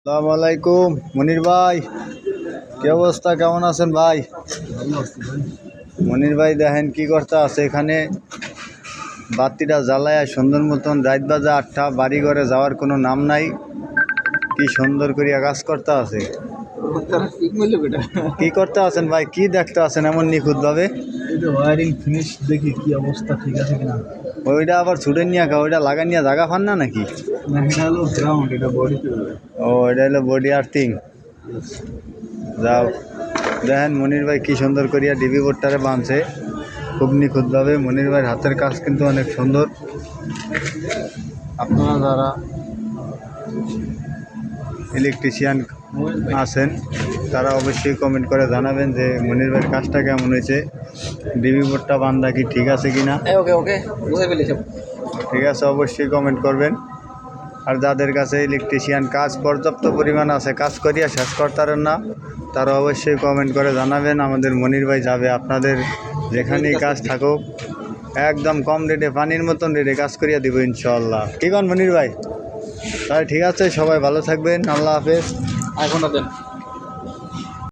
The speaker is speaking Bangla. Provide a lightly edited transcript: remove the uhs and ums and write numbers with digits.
আসসালামু আলাইকুম মনির ভাই, কি অবস্থা? কেমন আছেন ভাই? মনির ভাই দেখেন কি করতে আছে এখানে, বাতিটা জ্বালায় সুন্দর মতন। রাত বাজে 8টা, বাড়ি ঘরে যাওয়ার কোনো নাম নাই। কি সুন্দর করিয়া কাজ করতে আছে। কি করতে আছেন ভাই? কি দেখতে আছেন এমন নিখুঁত ভাবে? ওয়ারিং ফিনিশ দেখি কি অবস্থা, ঠিক আছে কিনা। ওইটা আবার ছুটে নিয়ে ওইটা লাগা নিয়ে জায়গা পান না নাকি? না, এটা হলো গ্রাউন্ড, এটা বডিতে যাবে। ও, এটা হলো বডি আর্থিং। যাও দেখেন মনির ভাই কি সুন্দর করিয়া ডিবি বোর্ডটারে বাঁধছে, খুব নিখুঁতভাবে। মনির ভাইয়ের হাতের কাজ কিন্তু অনেক সুন্দর। আপনারা যারা ইলেকট্রিশিয়ান আছেন তারা অবশ্যই কমেন্ট করে জানাবেন যে মনির ভাইয়ের কাজটা কেমন হয়েছে, ডিবি বোর্ডটা বান্ধা কি ঠিক আছে কিনা। ওকে ওকে, বুঝে ফেলেছি। ঠিক আছে, অবশ্যই কমেন্ট করবেন। আর যাদের কাছে ইলেকট্রিশিয়ান কাজ পর্যাপ্ত পরিমাণ আছে, কাজ করিয়া শেষ করতারেন না, তারা অবশ্যই কমেন্ট করে জানাবেন। আমাদের মনির ভাই যাবে আপনাদের যেখানেই কাজ থাকুক, একদম কম রেটে, পানির মতন রেটে কাজ করিয়া দিব ইনশাল্লাহ। ঠিক আছে মনির ভাই, তাই ঠিক আছে, সবাই ভালো থাকবেন, আল্লাহ হাফেজ। আইফোনটা দেন।